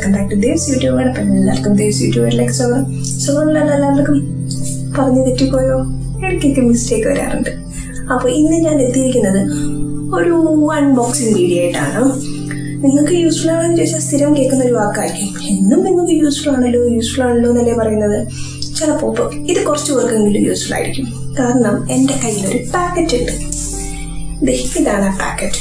Welcome back to Dev's YouTube. അപ്പം എല്ലാവർക്കും ദേവ്സ് യൂട്യൂബിലേക്ക് സ്വാഗതം. എല്ലാവർക്കും പറഞ്ഞു തെറ്റിപ്പോയോ? ഇടയ്ക്കൊക്കെ മിസ്റ്റേക്ക് വരാറുണ്ട്. അപ്പോൾ ഇന്ന് ഞാൻ എത്തിയിരിക്കുന്നത് ഒരു അൺബോക്സിങ് വീഡിയോ ആയിട്ടാണ്. നിങ്ങൾക്ക് യൂസ്ഫുൾ ആണെന്ന് ചോദിച്ചാൽ സ്ഥിരം കേൾക്കുന്ന ഒരു വാക്കായിരിക്കും. എന്നും നിങ്ങൾക്ക് യൂസ്ഫുൾ ആണല്ലോ എന്നല്ലേ പറയുന്നത്. ചിലപ്പോൾ ഇത് കുറച്ച് പേർക്കെങ്കിലും യൂസ്ഫുൾ ആയിരിക്കും. കാരണം എൻ്റെ കയ്യിലൊരു പാക്കറ്റ് ഉണ്ട്. ഇതാണ് ആ പാക്കറ്റ്.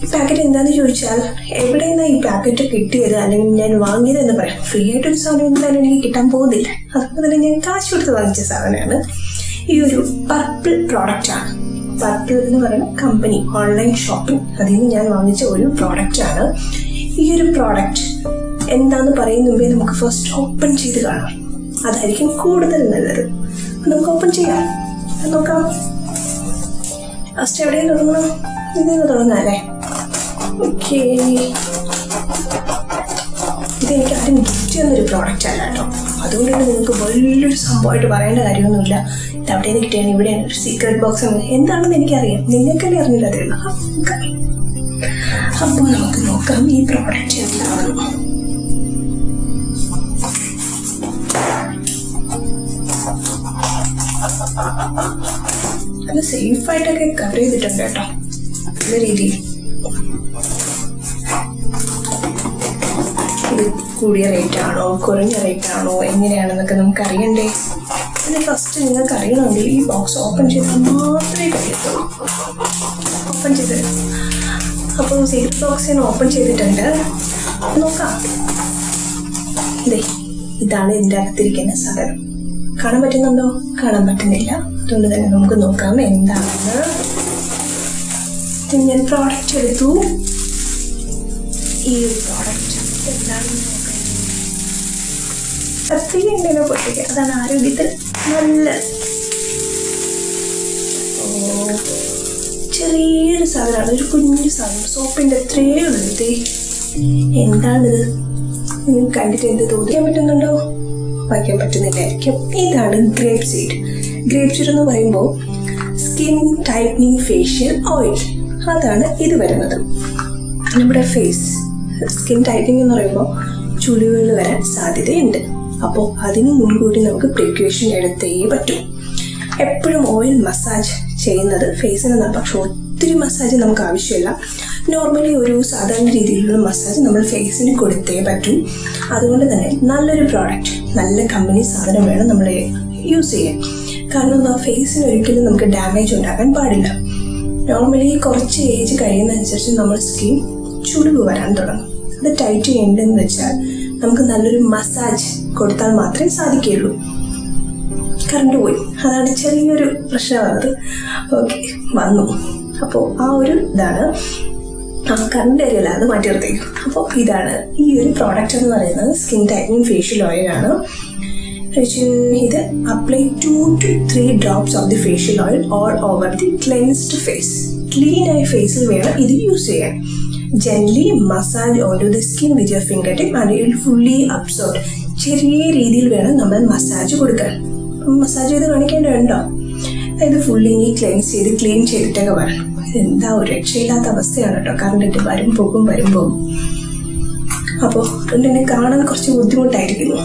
ഈ പാക്കറ്റ് എന്താണെന്ന് ചോദിച്ചാൽ എവിടെ നിന്നാണ് ഈ പാക്കറ്റ് കിട്ടിയത് അല്ലെങ്കിൽ ഞാൻ വാങ്ങിയത് എന്ന് പറയാം. ഫ്രീ ആയിട്ടൊരു സാധനം എന്തായാലും എനിക്ക് കിട്ടാൻ പോകുന്നില്ല. അതുകൊണ്ട് തന്നെ ഞാൻ കാശ് കൊടുത്ത് വാങ്ങിച്ച സാധനമാണ്. ഈ ഒരു പർപ്പിൾ പ്രോഡക്റ്റാണ്. പർപ്പിൾ എന്ന് പറയുന്ന കമ്പനി, ഓൺലൈൻ ഷോപ്പിംഗ്, അതിൽ നിന്ന് ഞാൻ വാങ്ങിച്ച ഒരു പ്രോഡക്റ്റാണ്. ഈ ഒരു പ്രോഡക്റ്റ് എന്താന്ന് പറയുന്ന മുമ്പേ നമുക്ക് ഫസ്റ്റ് ഓപ്പൺ ചെയ്ത് കാണാം. അതായിരിക്കും കൂടുതൽ നല്ലത്. നമുക്ക് ഓപ്പൺ ചെയ്യാം, നോക്കാം. ഫസ്റ്റ് എവിടെയും തുടങ്ങണം? ഇതിന്ന് തുടങ്ങാം അല്ലേ? ഓക്കെ, ഇതെനിക്ക് ആരും ഗിഫ്റ്റ് ചെയ്യുന്നൊരു പ്രോഡക്റ്റ് അല്ല കേട്ടോ. അതുകൊണ്ട് തന്നെ നിങ്ങൾക്ക് വലിയൊരു സംഭവമായിട്ട് പറയേണ്ട കാര്യമൊന്നുമില്ല. ഇത് അവിടെ നിന്ന് കിട്ടിയാണ്, ഇവിടെയാണ് ഒരു സീക്രട്ട് ബോക്സ് എന്താണെന്ന് എനിക്കറിയാം, നിങ്ങൾക്കല്ലേ അറിഞ്ഞില്ല അതേ ഉള്ളൂ. അപ്പോൾ നമുക്ക് നോക്കാം ഈ പ്രോഡക്റ്റ് എന്താണെന്ന്. അത് സേഫായിട്ടൊക്കെ കവർ ചെയ്തിട്ടുണ്ട് കേട്ടോ, നല്ല രീതിയിൽ. ഇത് കൂടിയ റേറ്റ് ആണോ കുറഞ്ഞ റേറ്റ് ആണോ എങ്ങനെയാണെന്നൊക്കെ നമുക്ക് അറിയണ്ടേ. പിന്നെ ഫസ്റ്റ് നിങ്ങൾക്ക് അറിയണമെങ്കിൽ ഈ ബോക്സ് ഓപ്പൺ ചെയ്താൽ മാത്രമേ കഴിയത്തുള്ളൂ. ഓപ്പൺ ചെയ്ത് അപ്പോൾ സീക്രട്ട് ബോക്സ് ഞാൻ ഓപ്പൺ ചെയ്തിട്ടുണ്ട്. നോക്കാം. ഇതാണ് ഇതിൻ്റെ അകത്തിരിക്കുന്ന സാധനം. കാണാൻ പറ്റുന്നുണ്ടോ? കാണാൻ പറ്റുന്നില്ല. അതുകൊണ്ട് തന്നെ നമുക്ക് നോക്കാം എന്താണെന്ന്. ഞാൻ പ്രോഡക്റ്റ് എടുത്തു. ഈ ഒരു പ്രോഡക്റ്റ് എന്താണെന്ന് നോക്കാം. എങ്ങനെ പൊട്ടിക്കുക, അതാണ് ആരോഗ്യത്തിൽ നല്ലത്. ചെറിയൊരു സാധനമാണ്, ഒരു കുഞ്ഞു സാധനം, സോപ്പിന്റെ എത്രയേ ഉള്ളത്. എന്താണിത്? കണ്ടിട്ട് എന്ത് തോന്നിക്കാൻ പറ്റുന്നുണ്ടോ? വായിക്കാൻ പറ്റുന്നില്ലായിരിക്കും. ഇതാണ് ഗ്രേപ്പ് സീഡ്. ഗ്രേപ്പ് സീഡ് എന്ന് പറയുമ്പോൾ സ്കിൻ ടൈറ്റനിങ് ഫേഷ്യൽ ഓയിൽ, അതാണ് ഇത് വരുന്നത്. നമ്മുടെ ഫേസ് സ്കിൻ ടൈറ്റനിങ് എന്ന് പറയുമ്പോൾ ചുളിവുകൾ വരാൻ സാധ്യതയുണ്ട്. അപ്പോൾ അതിന് മുൻകൂട്ടി നമുക്ക് പ്രിക്കോഷൻ എടുത്തേ പറ്റും. എപ്പോഴും ഓയിൽ മസാജ് ചെയ്യുന്നത് ഫേസിന് നല്ല, പക്ഷെ ഒത്തിരി മസാജ് നമുക്ക് ആവശ്യമില്ല. നോർമലി ഒരു സാധാരണ രീതിയിലുള്ള മസാജ് നമ്മൾ ഫേസിന് കൊടുത്തേ പറ്റും. അതുകൊണ്ട് തന്നെ നല്ലൊരു പ്രോഡക്റ്റ്, നല്ല കമ്പനി സാധനം വേണം നമ്മൾ യൂസ് ചെയ്യാൻ. കാരണം ഫേസിന് ഒരിക്കലും നമുക്ക് ഡാമേജ് ഉണ്ടാക്കാൻ പാടില്ല. നോർമലി കുറച്ച് ഏജ് കഴിയുന്നതനുസരിച്ച് നമ്മൾ സ്കിൻ ചുളിവ് വരാൻ തുടങ്ങും. അത് ടൈറ്റ് ചെയ്യേണ്ടതെന്ന് വെച്ചാൽ നമുക്ക് നല്ലൊരു മസാജ് കൊടുത്താൽ മാത്രമേ സാധിക്കുകയുള്ളൂ. കറണ്ട് പോയി, അതാണ് ചെറിയൊരു പ്രശ്നമാണത്. ഓക്കെ, വന്നു. അപ്പോൾ ആ ഒരു ഇതാണ്, കറണ്ട് ഏരിയല്ല, അത് മാറ്റി നിർത്തിക്കും. അപ്പോൾ ഇതാണ് ഈ ഒരു പ്രോഡക്റ്റ് എന്ന് പറയുന്നത്. സ്കിൻ ടൈറ്റനിങ് ഫേഷ്യൽ ഓയിലാണ്. ഇത് apply 2 to 3 drops of the facial oil all over the cleansed face. Clean ആയ ഫേസിൽ വേണം ഇത് യൂസ് ചെയ്യാൻ. Gently massage onto the skin with your fingertip and it will fully absorb. ചെറിയ രീതിയിൽ വേണം നമ്മൾ മസാജ് കൊടുക്കാൻ. മസാജ് ചെയ്ത് കാണിക്കേണ്ടതുണ്ടോ? ഇത് ഫുള്ളി ക്ലെൻസ് ചെയ്ത് ക്ലീൻ ചെയ്തിട്ടൊക്കെ വരണം. ഇതെന്താ ഒരു രക്ഷയില്ലാത്ത അവസ്ഥയാണ് കേട്ടോ. കറണ്ടിട്ട് വരും പോകും. അപ്പോൾ അതുകൊണ്ട് തന്നെ കാണാൻ കുറച്ച് ബുദ്ധിമുട്ടായിരിക്കുന്നു.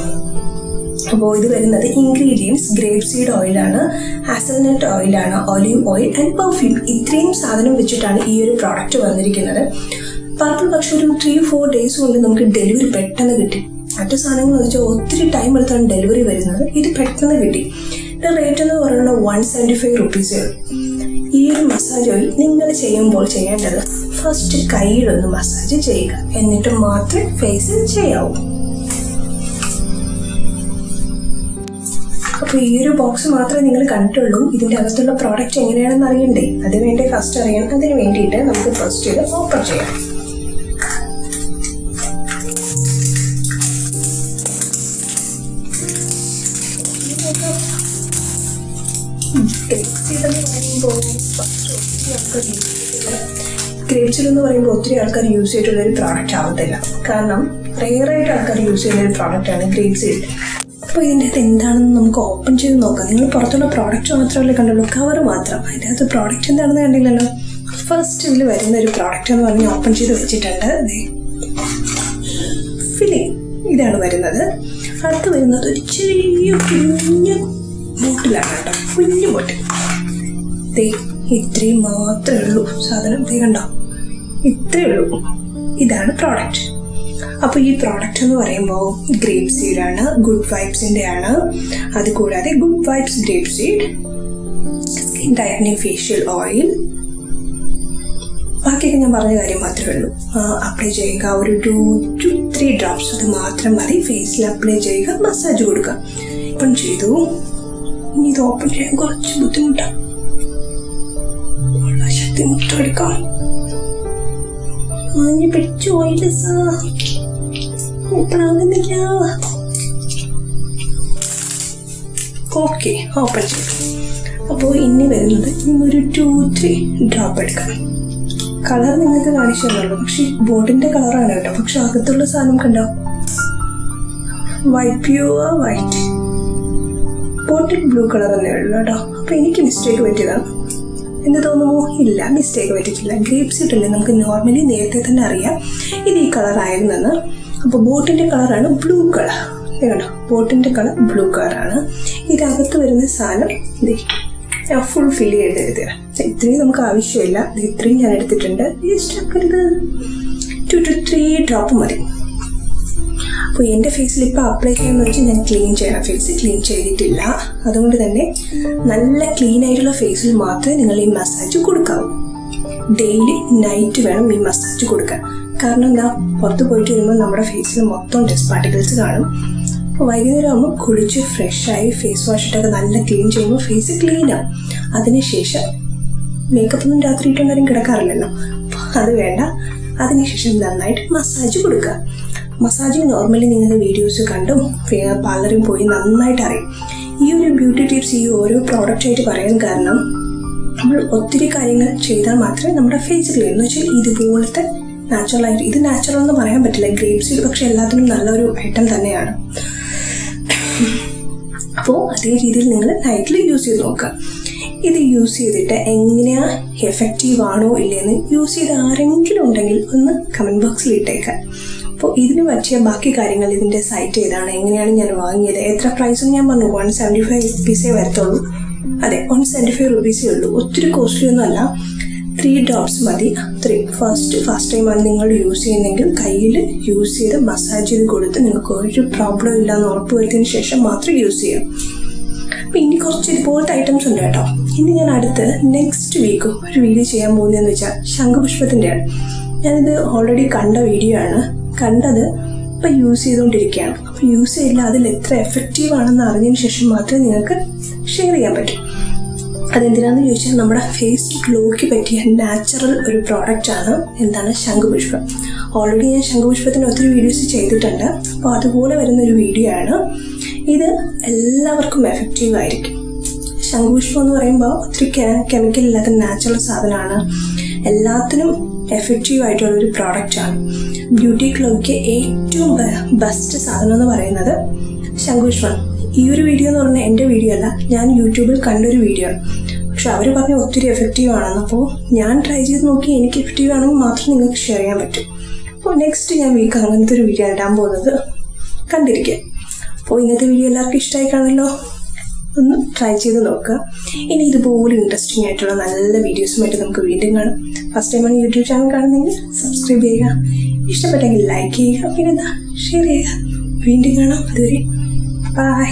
അപ്പോൾ ഇത് വരുന്നത് ഇൻഗ്രീഡിയൻസ് ഗ്രേപ്പ് സീഡ് ഓയിലാണ്, ഹാസൽനട്ട് ഓയിലാണ്, ഒലിവ് ഓയിൽ ആൻഡ് പെർഫ്യൂം. ഇത്രയും സാധനം വെച്ചിട്ടാണ് ഈ ഒരു പ്രോഡക്റ്റ് വന്നിരിക്കുന്നത്. പർപ്പിൾ പക്ഷെ ഒരു 3-4 days കൊണ്ട് നമുക്ക് ഡെലിവറി പെട്ടെന്ന് കിട്ടി. മറ്റു സാധനങ്ങൾ എന്ന് വെച്ചാൽ ഒത്തിരി ടൈം എടുത്താണ് ഡെലിവറി വരുന്നത്. ഇത് പെട്ടെന്ന് കിട്ടി. ഇതിന്റെ റേറ്റ് എന്ന് പറയുന്നത് 175 rupees. ഈ ഒരു മസാജ് ഓയിൽ നിങ്ങൾ ചെയ്യുമ്പോൾ ചെയ്യേണ്ടത് ഫസ്റ്റ് കൈയിലൊന്ന് മസാജ് ചെയ്യുക, എന്നിട്ട് മാത്രമേ ഫേസിൽ ചെയ്യാവൂ. അപ്പോൾ ഈ ഒരു ബോക്സ് മാത്രമേ നിങ്ങൾ കണ്ടിട്ടുള്ളൂ. ഇതിൻ്റെ അകത്തുള്ള പ്രോഡക്റ്റ് എങ്ങനെയാണെന്ന് അറിയണ്ടേ? അതിന് വേണ്ടി ഫസ്റ്റ് അറിയാൻ. അതിന് വേണ്ടിയിട്ട് നമുക്ക് ഫസ്റ്റ് ഇത് ഓപ്പൺ ചെയ്യാം. ഗ്രേപ്പ് സീഡ് എന്ന് പറയുമ്പോൾ ഒത്തിരി ആൾക്കാർ യൂസ് ചെയ്തിട്ടുള്ള ഒരു പ്രോഡക്റ്റ് ആവത്തില്ല. കാരണം റെയറായിട്ട് ആൾക്കാർ യൂസ് ചെയ്യുന്ന ഒരു പ്രോഡക്റ്റാണ് ഗ്രേപ്പ് സീഡ്. അപ്പോൾ ഇതിൻ്റെ അകത്ത് എന്താണെന്ന് നമുക്ക് ഓപ്പൺ ചെയ്ത് നോക്കാം. നിങ്ങൾ പുറത്തുള്ള പ്രോഡക്റ്റ് മാത്രമല്ലേ കണ്ടുള്ളൂ, കവർ മാത്രം. അതിൻ്റെ അകത്ത് പ്രോഡക്റ്റ് എന്താണെന്ന് കണ്ടില്ലല്ലോ. ഫസ്റ്റ് ഇതിൽ വരുന്ന ഒരു പ്രോഡക്റ്റ് എന്ന് പറഞ്ഞ് ഓപ്പൺ ചെയ്ത് വെച്ചിട്ടുണ്ട്. ഫില്ലിംഗ് ഇതാണ് വരുന്നത്. അടുത്ത് വരുന്നത് ഒരു ചെറിയ കുഞ്ഞു ബോട്ടിലാണ് കേട്ടോ, കുഞ്ഞു ബോട്ടിൽ. ഇത്രയും മാത്രമേ ഉള്ളൂ സാധനം. കണ്ടോ, ഇത്രയേ ഉള്ളൂ. ഇതാണ് പ്രോഡക്റ്റ്. അപ്പോൾ ഈ പ്രോഡക്റ്റ് എന്ന് പറയുമ്പോൾ ഗ്രേപ്പ് സീഡാണ്, ഗുഡ് വൈബ്സിൻ്റെ ആണ്. അതുകൂടാതെ good vibes grape seed, skin tightening facial oil, ബാക്കിയൊക്കെ ഞാൻ പറഞ്ഞ കാര്യം മാത്രമേ ഉള്ളൂ. അപ്ലൈ ചെയ്യുക, ഒരു 2 to 3 ഡ്രോപ്സ് അത് മാത്രം മതി. ഫേസിൽ അപ്ലൈ ചെയ്യുക, മസാജ് കൊടുക്കുക. ഓപ്പൺ ചെയ്തു. ഇനി ഇത് ഓപ്പൺ ചെയ്യാൻ കുറച്ച് ബുദ്ധിമുട്ടാണ്, ശക്തി മുട്ടെടുക്കാം. മഞ്ഞ പിടിച്ചു ഓയിൽ ഓപ്പൺ ആകുന്നില്ല. ഓക്കെ, ഓപ്പൺ ചെയ്തു. അപ്പോൾ ഇനി വരുന്നത് ഒരു 2-3 ഡ്രോപ്പ് എടുക്കാം. കളർ നിങ്ങൾക്ക് കാണിച്ചു തന്നുള്ളൂ, പക്ഷെ ബോട്ടിന്റെ കളറാണ് കേട്ടോ. പക്ഷെ അകത്തുള്ള സാധനം കണ്ടോ, വൈറ്റ്, പ്യൂർ വൈറ്റ്. ബോട്ടിൽ ബ്ലൂ കളർ തന്നെ ഉള്ളു കേട്ടോ. അപ്പൊ എനിക്ക് മിസ്റ്റേക്ക് പറ്റിയതാണ് എന്ന് തോന്നുമോ? ഇല്ല, മിസ്റ്റേക്ക് പറ്റിയിട്ടില്ല. ഗ്രേപ്പ് സീഡ് അല്ലേ, നമുക്ക് നോർമലി നേരത്തെ തന്നെ അറിയാം ഇത് ഈ കളർ ആയിരുന്നെന്ന്. അപ്പോൾ ബോട്ടിന്റെ കളറാണ് ബ്ലൂ കളർ. കേട്ടോ, ബോട്ടിന്റെ കളർ ബ്ലൂ കളറാണ്. ഇതിനകത്ത് വരുന്ന സാധനം ഫുൾ ഫില്ല് ചെയ്ത് എഴുതുക. ഇത്രയും നമുക്ക് ആവശ്യമില്ല, ഇത്രയും ഞാൻ എടുത്തിട്ടുണ്ട്. ഇഷ്ടപ്പെടരുത്, 2 to 3 ഡ്രോപ്പ് മതി. അപ്പോൾ എൻ്റെ ഫേസിൽ ഇപ്പോൾ അപ്ലൈ ചെയ്യാമെന്ന് വെച്ചാൽ ഞാൻ ക്ലീൻ ചെയ്യണം. ഫേസ് ക്ലീൻ ചെയ്തിട്ടില്ല, അതുകൊണ്ട് തന്നെ നല്ല ക്ലീൻ ആയിട്ടുള്ള ഫേസിൽ മാത്രമേ നിങ്ങൾ ഈ മസാജ് കൊടുക്കാവൂ. ഡെയിലി നൈറ്റ് വേണം ഈ മസാജ് കൊടുക്കാൻ. കാരണം എന്താ, പുറത്ത് പോയിട്ട് വരുമ്പോൾ നമ്മുടെ ഫേസിൽ മൊത്തം ഡസ്റ്റ് പാർട്ടിക്കിൾസ് കാണും. അപ്പോൾ വൈകുന്നേരം ആകുമ്പോൾ കുളിച്ച് ഫ്രഷായി ഫേസ് വാഷ് ഇട്ടൊക്കെ നല്ല ക്ലീൻ ചെയ്യുമ്പോൾ ഫേസ് ക്ലീനാവും. അതിനുശേഷം മേക്കപ്പ് ഒന്നും രാത്രി ഇട്ടുണ്ടാരും കിടക്കാറില്ലല്ലോ, അപ്പോൾ അത് വേണ്ട. അതിനുശേഷം നന്നായിട്ട് മസാജ് കൊടുക്കുക. മസാജിങ് നോർമലി നിങ്ങൾ വീഡിയോസ് കണ്ടും പാർലറിൽ പോയി നന്നായിട്ട് അറിയും. ഈ ഒരു ബ്യൂട്ടി ടിപ്സ് ഈ ഓരോ പ്രോഡക്റ്റായിട്ട് പറയാൻ കാരണം, നമ്മൾ ഒത്തിരി കാര്യങ്ങൾ ചെയ്താൽ മാത്രമേ നമ്മുടെ ഫേസ് ക്ലീൻ എന്ന് വെച്ചാൽ ഇതുപോലത്തെ നാച്ചുറലായിട്ട്, ഇത് നാച്ചുറൽ എന്ന് പറയാൻ പറ്റില്ല, ഗ്രേപ്പ് സീഡ് പക്ഷെ എല്ലാത്തിനും നല്ലൊരു ഐറ്റം തന്നെയാണ്. അപ്പോൾ അതേ രീതിയിൽ നിങ്ങൾ നൈറ്റിൽ യൂസ് ചെയ്ത് നോക്കുക. ഇത് യൂസ് ചെയ്തിട്ട് എങ്ങനെയാ എഫക്റ്റീവ് ആണോ ഇല്ലയെന്ന് യൂസ് ചെയ്ത് ആരെങ്കിലും ഉണ്ടെങ്കിൽ ഒന്ന് കമൻറ്റ് ബോക്സിൽ ഇട്ടേക്കാം. അപ്പോൾ ഇതിന് പറ്റിയ ബാക്കി കാര്യങ്ങൾ, ഇതിൻ്റെ സൈറ്റ് ഏതാണ്, എങ്ങനെയാണ് ഞാൻ വാങ്ങിയത്, എത്ര പ്രൈസെന്ന് ഞാൻ പറഞ്ഞു, 175 rupees വരത്തുള്ളൂ. അതെ, 175 rupees ഉള്ളൂ. ഒത്തിരി കോസ്റ്റ്ലി ഒന്നും അല്ല. 3 ഡ്രോപ്സ് മതി. അത്രയും ഫസ്റ്റ് ടൈമാണ് നിങ്ങൾ യൂസ് ചെയ്യുന്നതെങ്കിൽ കയ്യിൽ യൂസ് ചെയ്ത് മസാജ് ചെയ്ത് കൊടുത്ത് നിങ്ങൾക്ക് ഒരു പ്രോബ്ലം ഇല്ലാന്ന് ഉറപ്പ് വരുത്തിയതിന് ശേഷം മാത്രം യൂസ് ചെയ്യാം. അപ്പം ഇനി കുറച്ച് ഇതുപോലത്തെ ഐറ്റംസ് ഉണ്ട് കേട്ടോ. ഇനി ഞാൻ അടുത്ത് നെക്സ്റ്റ് വീക്ക് ഒരു വീഡിയോ ചെയ്യാൻ പോകുന്നതെന്ന് വെച്ചാൽ ശംഖുപുഷ്പത്തിൻ്റെയാണ്. ഞാനിത് ഓൾറെഡി കണ്ട വീഡിയോ ആണ്, കണ്ടത് ഇപ്പം യൂസ് ചെയ്തുകൊണ്ടിരിക്കുകയാണ്. അപ്പോൾ യൂസ് ചെയ്യില്ല, അതിൽ എത്ര എഫക്റ്റീവ് ആണെന്ന് അറിഞ്ഞതിന് ശേഷം മാത്രമേ നിങ്ങൾക്ക് ഷെയർ ചെയ്യാൻ പറ്റും. അതെന്തിനാന്ന് ചോദിച്ചാൽ നമ്മുടെ ഫേസ് ഗ്ലോയ്ക്ക് പറ്റിയ നാച്ചുറൽ ഒരു പ്രോഡക്റ്റാണ്. എന്താണ്, ശംഖുപുഷ്പം. ഓൾറെഡി ഞാൻ ശംഖുപുഷ്പത്തിന് ഒത്തിരി വീഡിയോസ് ചെയ്തിട്ടുണ്ട്. അപ്പോൾ അതുപോലെ വരുന്നൊരു വീഡിയോ ആണ് ഇത്. എല്ലാവർക്കും എഫക്റ്റീവ് ആയിരിക്കും. ശംഖുപുഷ്പം എന്ന് പറയുമ്പോൾ ഒത്തിരി കെമിക്കൽ ഇല്ലാത്ത നാച്ചുറൽ സാധനമാണ്. എല്ലാത്തിനും എഫക്റ്റീവ് ആയിട്ടുള്ളൊരു പ്രോഡക്റ്റാണ്. ബ്യൂട്ടി ഗ്ലോയ്ക്ക് ഏറ്റവും ബെസ്റ്റ് സാധനം എന്ന് പറയുന്നത് ശംഖുപുഷ്പം. ഈ ഒരു വീഡിയോ എന്ന് പറഞ്ഞാൽ എൻ്റെ വീഡിയോ അല്ല, ഞാൻ യൂട്യൂബിൽ കണ്ടൊരു വീഡിയോ ആണ്. പക്ഷെ അവർ പറഞ്ഞ ഒത്തിരി എഫക്റ്റീവ് ആണെന്ന്. അപ്പോൾ ഞാൻ ട്രൈ ചെയ്ത് നോക്കി എനിക്ക് എഫക്റ്റീവ് ആണെങ്കിൽ മാത്രം നിങ്ങൾക്ക് ഷെയർ ചെയ്യാൻ പറ്റും. അപ്പോൾ നെക്സ്റ്റ് ഞാൻ വീക്ക് അങ്ങനത്തെ ഒരു വീഡിയോ ഇടാൻ പോകുന്നത്, കണ്ടിരിക്കുക. അപ്പോൾ ഇന്നത്തെ വീഡിയോ എല്ലാവർക്കും ഇഷ്ടമായി കാണുമല്ലോ, ഒന്ന് ട്രൈ ചെയ്ത് നോക്കുക. ഇനി ഇതുപോലെ ഇൻട്രസ്റ്റിംഗ് ആയിട്ടുള്ള നല്ല വീഡിയോസുമായിട്ട് നമുക്ക് വീണ്ടും കാണാം. ഫസ്റ്റ് ടൈമാണ് യൂട്യൂബ് ചാനൽ കാണുന്നെങ്കിൽ സബ്സ്ക്രൈബ് ചെയ്യുക, ഇഷ്ടപ്പെട്ടെങ്കിൽ ലൈക്ക് ചെയ്യുക, പിന്നെ ഷെയർ ചെയ്യുക. വീണ്ടും കാണാം. അതുവരെ ബൈ.